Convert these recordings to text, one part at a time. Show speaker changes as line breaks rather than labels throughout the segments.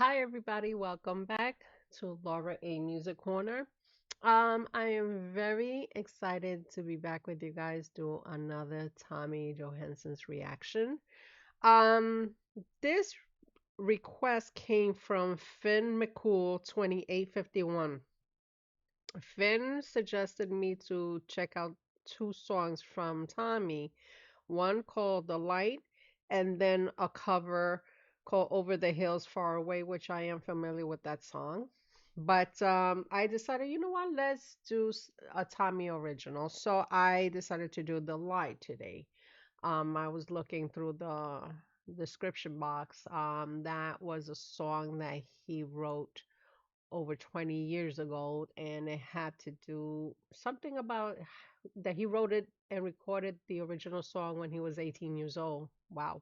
Hi, everybody. Welcome back to Laura A Music Corner. I am very excited to be back with you guys do another Tommy Johansson's reaction. Um, this request came from Finn McCool 2851. Finn suggested me to check out two songs from Tommy, one called The Light, and then a cover called Over the Hills Far Away, which I am familiar with that song. But I decided, you know what, let's do a Tommy original. So I decided to do The Light today. I was looking through the description box. That was a song that he wrote over 20 years ago, and it had to do something about that he wrote it and recorded the original song when he was 18 years old. Wow.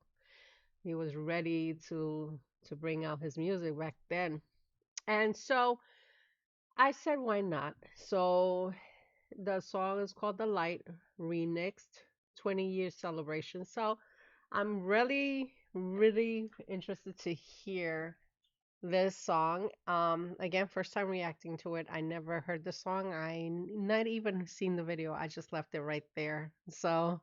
He was ready to bring out his music back then. And so I said, why not? So the song is called The Light, remixed 20 year celebration. So I'm really interested to hear this song. Again, first time reacting to it. I never heard the song. Not even seen the video. I just left it right there. So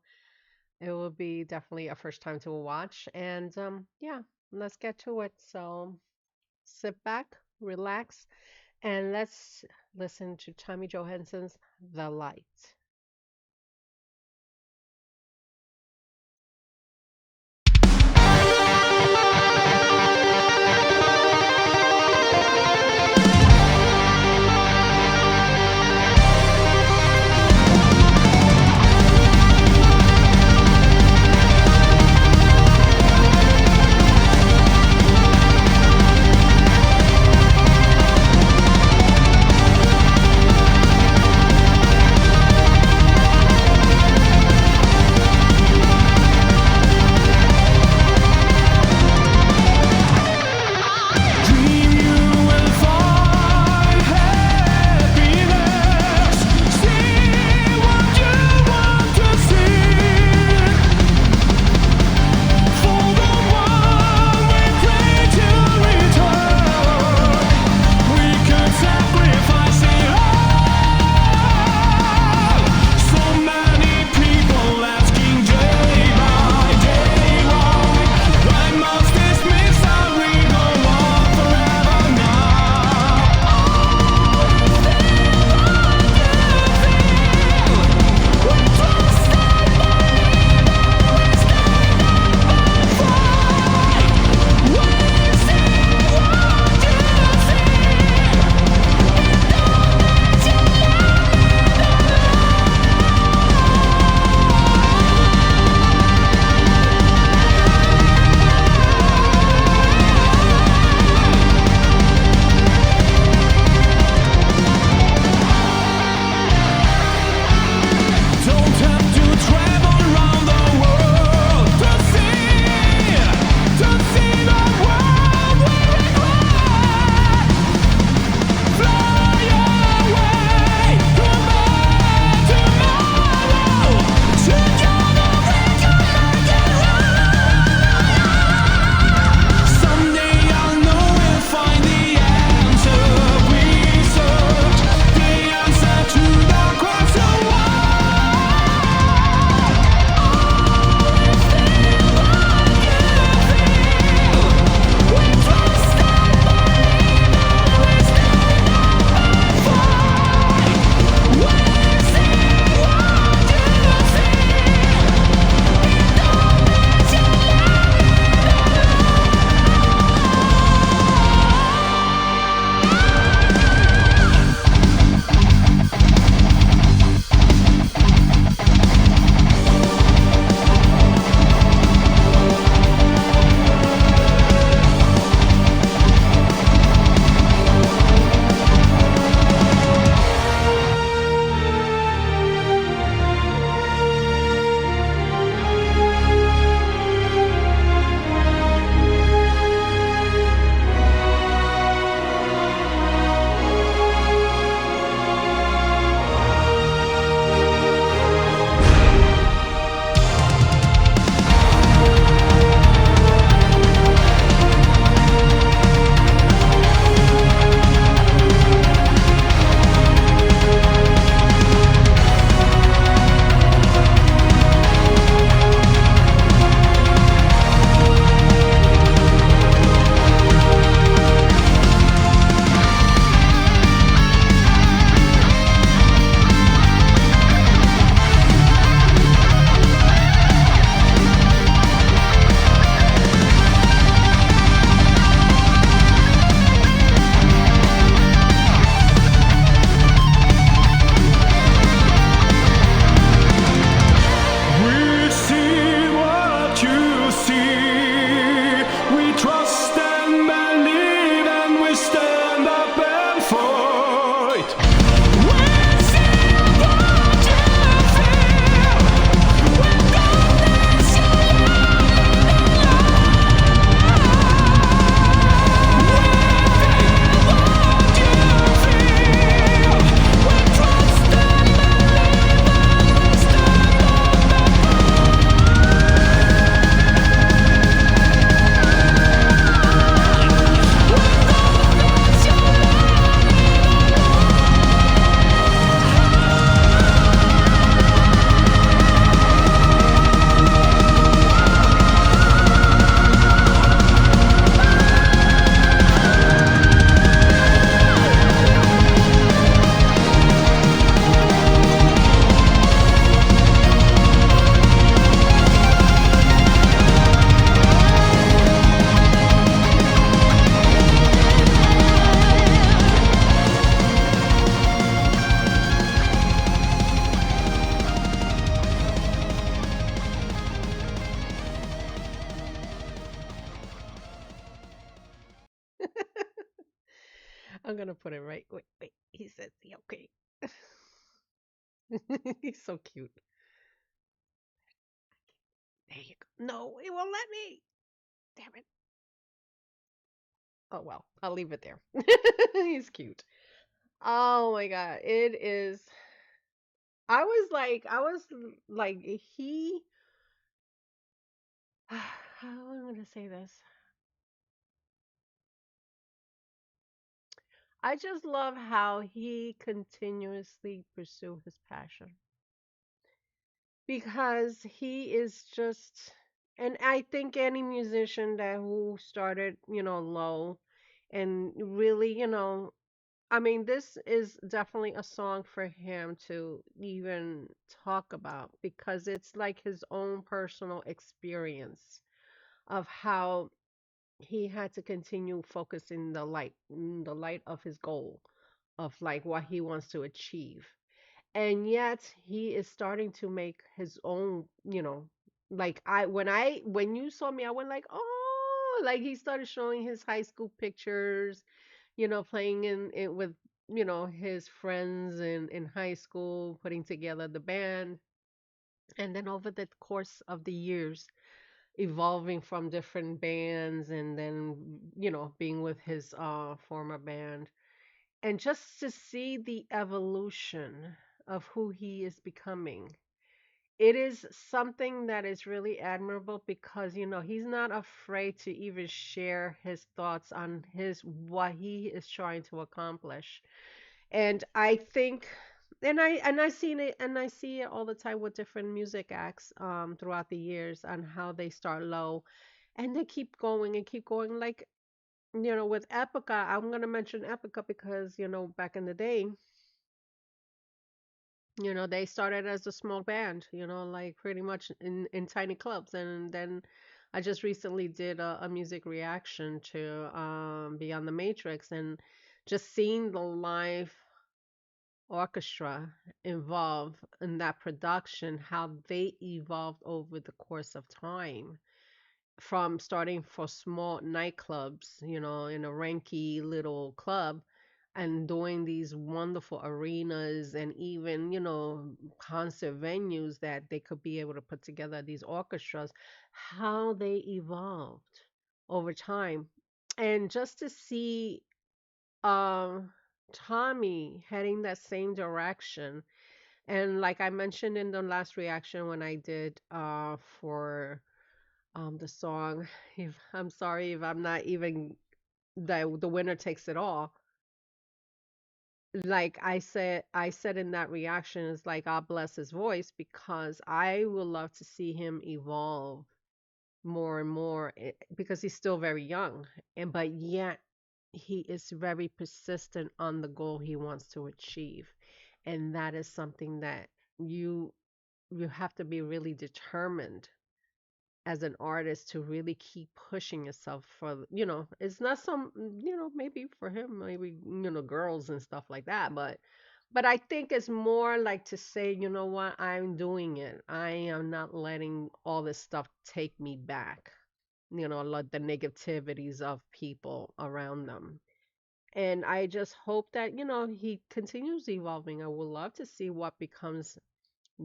it will be definitely a first time to watch. And yeah, let's get to it. So sit back, relax, and let's listen to Tommy Johansson's The Light. I'm gonna put it right. Wait, wait. He says, yeah, okay. He's so cute. There you go. No, it won't let me. Damn it. Oh well, I'll leave it there. He's cute. Oh my God. It is. I was like, he. How am I gonna say this? I just love how he continuously pursue his passion because he is just, and I think any musician that who started, low and really, I mean, this is definitely a song for him to even talk about because it's like his own personal experience of how he had to continue focusing the light of his goal of like what he wants to achieve. And yet he is starting to make his own, like when you saw me, I went like, oh, like he started showing his high school pictures, playing in it with, his friends in high school, putting together the band. And then over the course of the years, evolving from different bands and then, being with his former band. And just to see the evolution of who he is becoming, it is something that is really admirable because, he's not afraid to even share his thoughts on his what he is trying to accomplish. And I think and I see it all the time with different music acts throughout the years on how they start low and they keep going and keep going. Like, with Epica, I'm gonna mention Epica because, back in the day, they started as a small band, like pretty much in tiny clubs. And then I just recently did a music reaction to Beyond the Matrix, and just seeing the live orchestra involved in that production, how they evolved over the course of time from starting for small nightclubs, in a ranky little club and doing these wonderful arenas and even, concert venues that they could be able to put together these orchestras, how they evolved over time. And just to see um Tommy heading that same direction. And like I mentioned in the last reaction when I did for the song, if I'm sorry if I'm not even the winner takes it all. Like I said in that reaction, is like God bless his voice because I would love to see him evolve more and more because he's still very young, and but yet he is very persistent on the goal he wants to achieve. And that is something that you you have to be really determined as an artist to really keep pushing yourself for, it's not some, maybe for him, maybe, girls and stuff like that, but I think it's more like to say, you know what, I'm doing it. I am not letting all this stuff take me back, like the negativities of people around them. And I just hope that, he continues evolving. I would love to see what becomes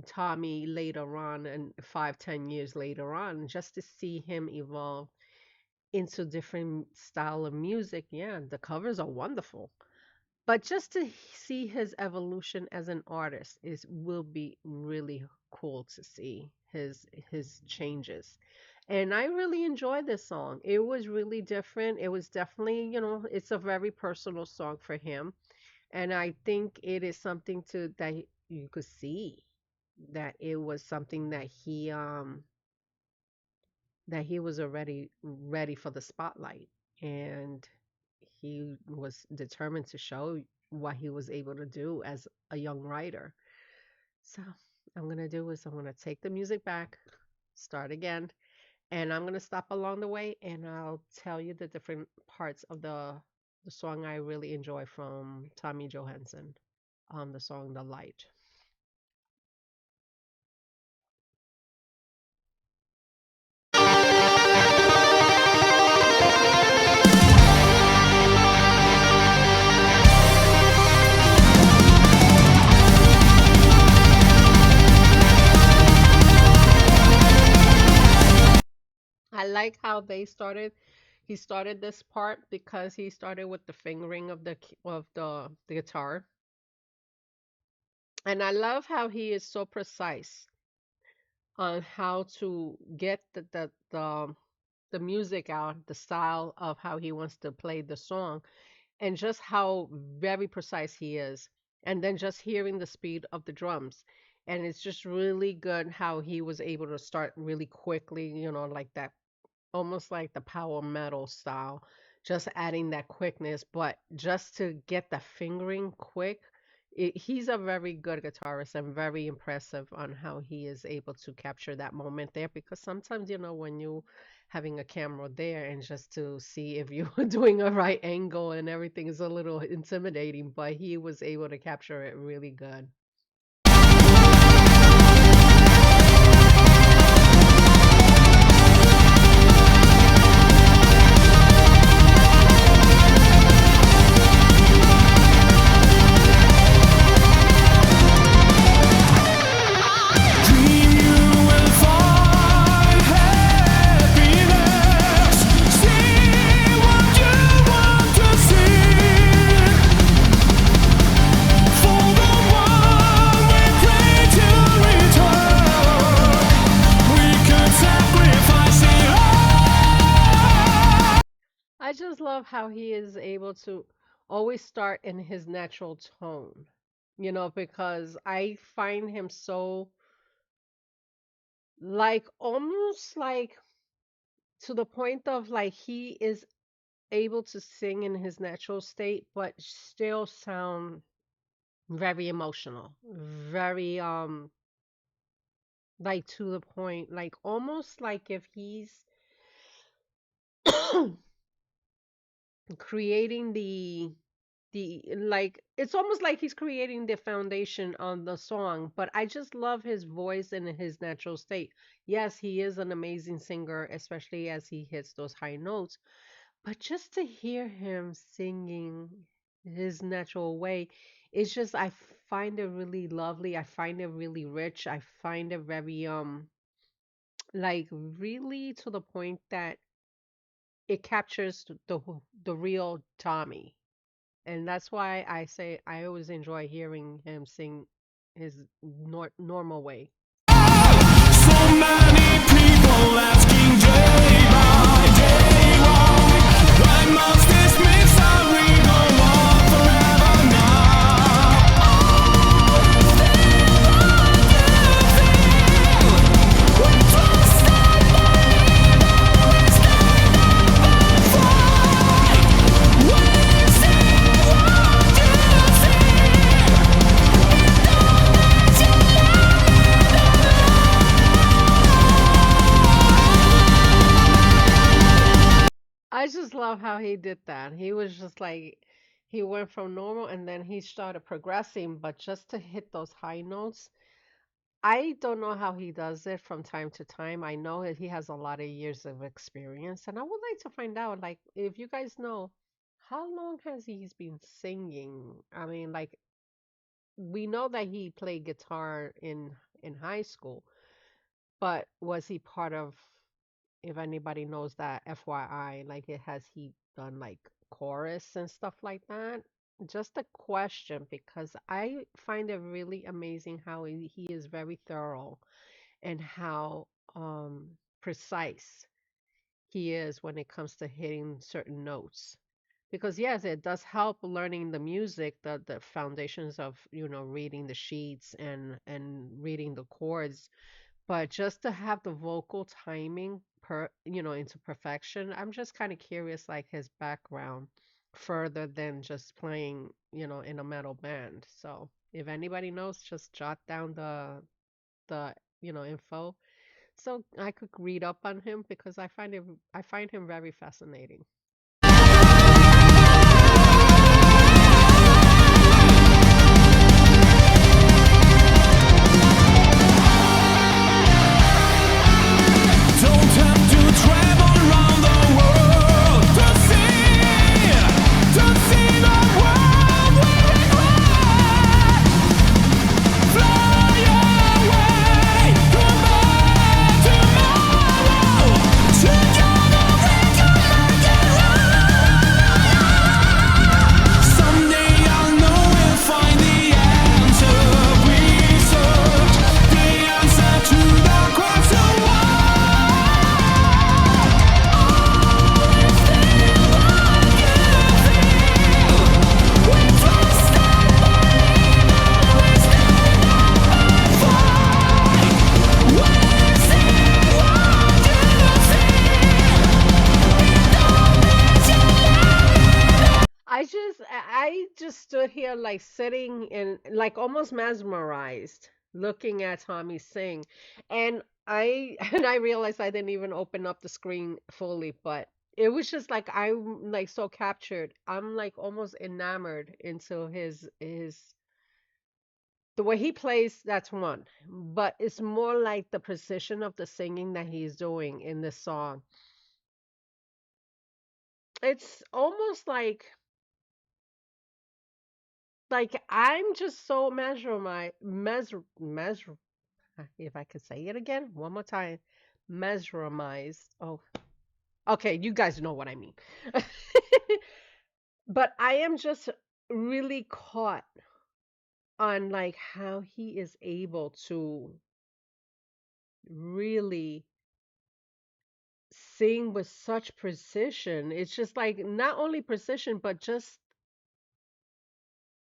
Tommy later on and 5, 10 years later on, just to see him evolve into different style of music. Yeah, the covers are wonderful. But just to see his evolution as an artist is will be really cool to see his changes. And I really enjoyed this song. It was really different. It was definitely, it's a very personal song for him. And I think it is something to that you could see that it was something that he was already ready for the spotlight, and he was determined to show what he was able to do as a young writer. So I'm going to do is I'm going to take the music back, start again, and I'm going to stop along the way and I'll tell you the different parts of the song I really enjoy from Tommy Johannson, the song The Light. I like how they started. He started this part because he started with the fingering of the guitar, and I love how he is so precise on how to get the music out, the style of how he wants to play the song, and just how very precise he is. And then just hearing the speed of the drums. And it's just really good how he was able to start really quickly, like that, almost like the power metal style, just adding that quickness, but just to get the fingering quick. He's a very good guitarist and very impressive on how he is able to capture that moment there, because sometimes, when you having a camera there and just to see if you're doing a right angle and everything is a little intimidating, but he was able to capture it really good. I just love how he is able to always start in his natural tone, because I find him so, like, almost like, to the point of like he is able to sing in his natural state, but still sound very emotional, very, like, to the point, like almost like if he's creating the like, it's almost like he's creating the foundation on the song, but I just love his voice and his natural state. Yes, he is an amazing singer, especially as he hits those high notes, but just to hear him singing his natural way, it's just, I find it really lovely. I find it really rich. I find it very, like, really to the point that it captures the real Tommy. And that's why I say I always enjoy hearing him sing his normal way.
So many people asking day by day why must this misery go on forever now? We trust and believe always stand up and fight. We see what you see.
I just love how he did that. He was just like, he went from normal and then he started progressing, but just to hit those high notes, I don't know how he does it from time to time. I know that he has a lot of years of experience, and I would like to find out, like, if you guys know, how long has he been singing? I mean, like, we know that he played guitar in high school, but was he part of, if anybody knows that, FYI, like, it has he done like chorus and stuff like that? Just a question, because I find it really amazing how he is very thorough and how precise he is when it comes to hitting certain notes. Because yes, it does help learning the music, the foundations of, reading the sheets and reading the chords, but just to have the vocal timing into perfection, I'm just kind of curious, like, his background further than just playing, in a metal band. So if anybody knows, just jot down the info so I could read up on him, because I find him very fascinating.
Don't have to travel around the world to see the world we regret. Fly away, come back tomorrow.
just stood here like sitting and like almost mesmerized looking at Tommy sing. And I and I realized I didn't even open up the screen fully, but it was just like I'm like so captured. I'm like almost enamored into his the way he plays, that's one. But it's more like the precision of the singing that he's doing in this song. It's almost like I'm just so measure if I could say it again one more time, mesmerized. Oh, okay, you guys know what I mean. But I am just really caught on like how he is able to really sing with such precision. It's just like not only precision, but just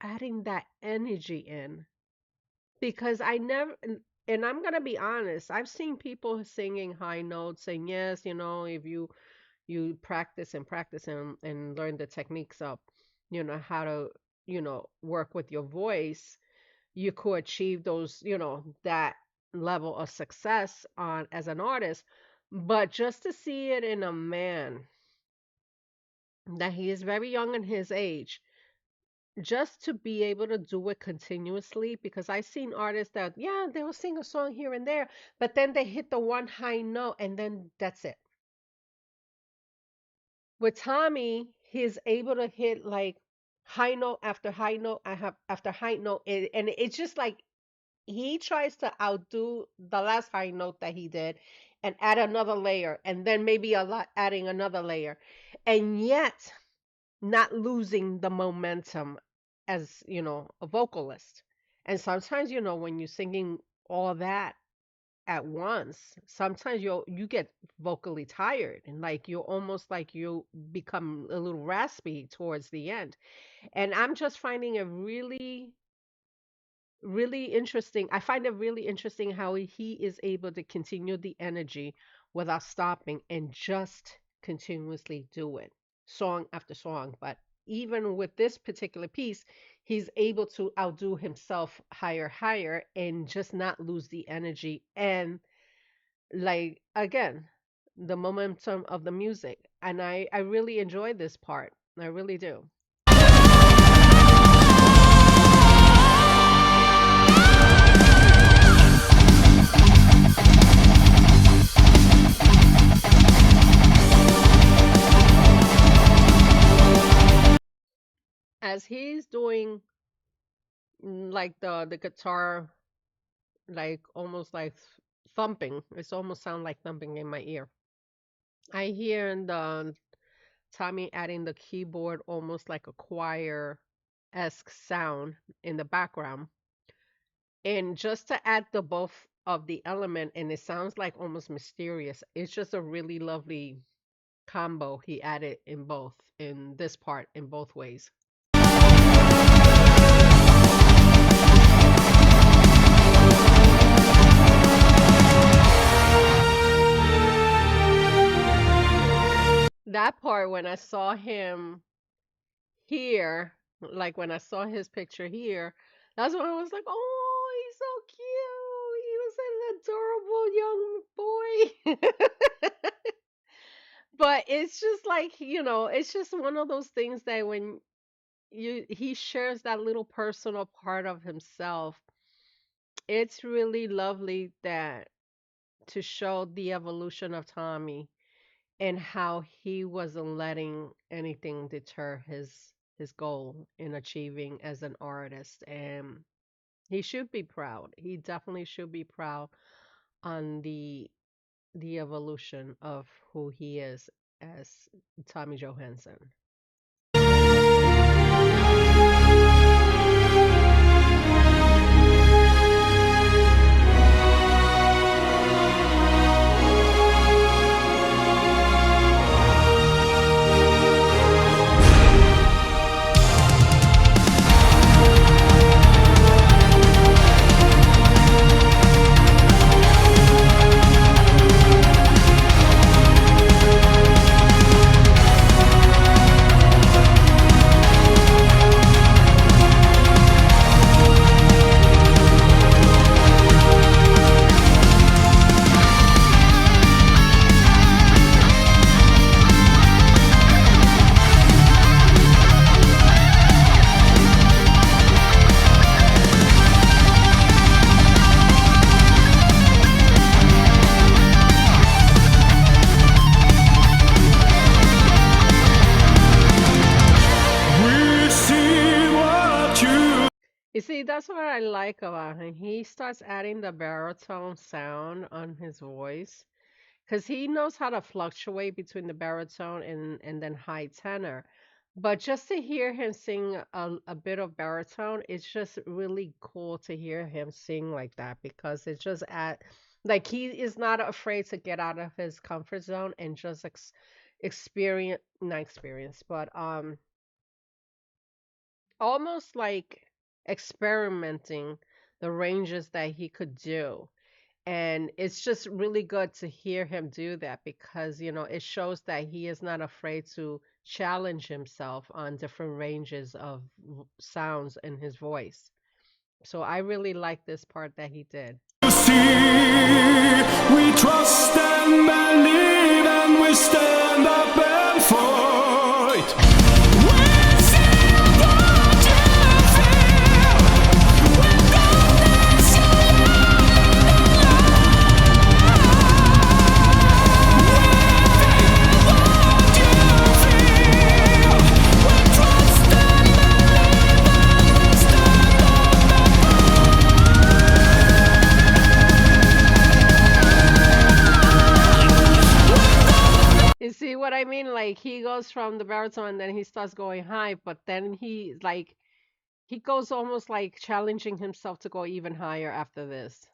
adding that energy in. Because I never, and I'm gonna be honest, I've seen people singing high notes saying, yes, if you practice and practice and learn the techniques of, how to, work with your voice, you could achieve those, that level of success on as an artist. But just to see it in a man that he is very young in his age, just to be able to do it continuously, because I've seen artists that, yeah, they'll sing a song here and there, but then they hit the one high note and then that's it. With Tommy, he's able to hit like high note after high note after high note, and it's just like he tries to outdo the last high note that he did and add another layer and then maybe a lot adding another layer, and yet not losing the momentum as, a vocalist. And sometimes, when you're singing all that at once, sometimes you get vocally tired and like you're almost like you become a little raspy towards the end. And I'm just finding it really really interesting. I find it really interesting how he is able to continue the energy without stopping and just continuously do it, song after song. But even with this particular piece, he's able to outdo himself higher, higher, and just not lose the energy. And like, again, the momentum of the music. And I really enjoy this part. I really do. As he's doing like the guitar, like almost like thumping. It's almost sound like thumping in my ear. I hear in the Tommy adding the keyboard almost like a choir esque sound in the background. And just to add the both of the element, and it sounds like almost mysterious. It's just a really lovely combo he added in both, in this part, in both ways. That part when I saw him here, like when I saw his picture here, that's when I was like, oh, he's so cute. He was an adorable young boy. But it's just like, it's just one of those things that when he shares that little personal part of himself, it's really lovely that to show the evolution of Tommy and how he wasn't letting anything deter his goal in achieving as an artist. And he should be proud. He definitely should be proud on the evolution of who he is as Tommy Johansson. See, that's what I like about him. He starts adding the baritone sound on his voice because he knows how to fluctuate between the baritone and then high tenor. But just to hear him sing a bit of baritone, it's just really cool to hear him sing like that because it just add like he is not afraid to get out of his comfort zone and just experience not experience, but almost like experimenting the ranges that he could do. And it's just really good to hear him do that because, it shows that he is not afraid to challenge himself on different ranges of sounds in his voice. So I really like this part that he did.
You see, we trust and believe and we stand up and fight. We see what you feel. We're gonna
You see what I mean? Like he goes from the baritone and then he starts going high, but then he goes almost like challenging himself to go even higher after this.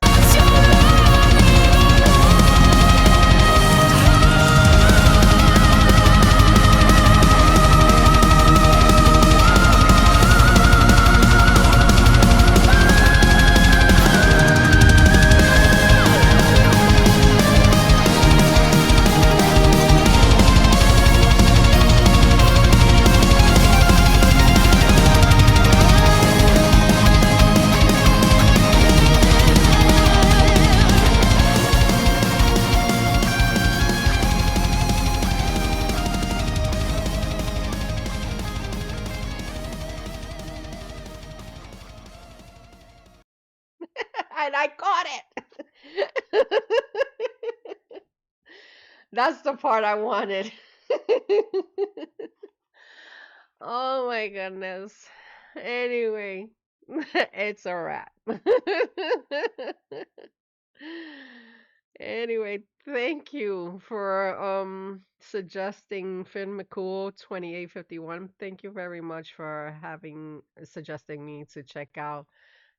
And I caught it. That's the part I wanted. Oh my goodness. Anyway, it's a wrap. Anyway, thank you for suggesting Finn McCool 2851. Thank you very much for having suggesting me to check out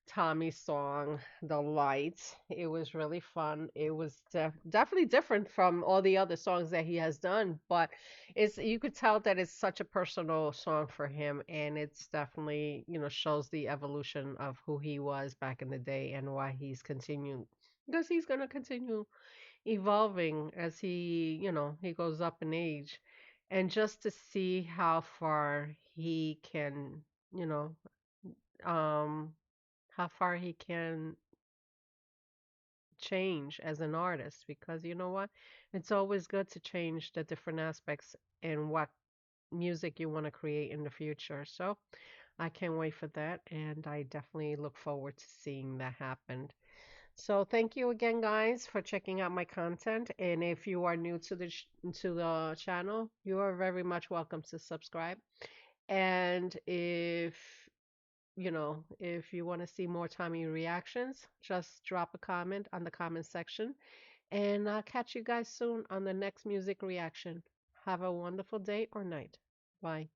Tommy's song, The Lights. It was really fun. It was definitely different from all the other songs that he has done, but it's you could tell that it's such a personal song for him, and it's definitely, shows the evolution of who he was back in the day and why he's continued because he's going to continue evolving as he goes up in age. And just to see how far he can, you know, um how far he can change as an artist because you know what? It's always good to change the different aspects and what music you want to create in the future. So I can't wait for that and I definitely look forward to seeing that happen. So thank you again guys for checking out my content and if you are new to the channel, you are very much welcome to subscribe. And if you want to see more Tommy reactions, just drop a comment on the comment section. And I'll catch you guys soon on the next music reaction. Have a wonderful day or night. Bye.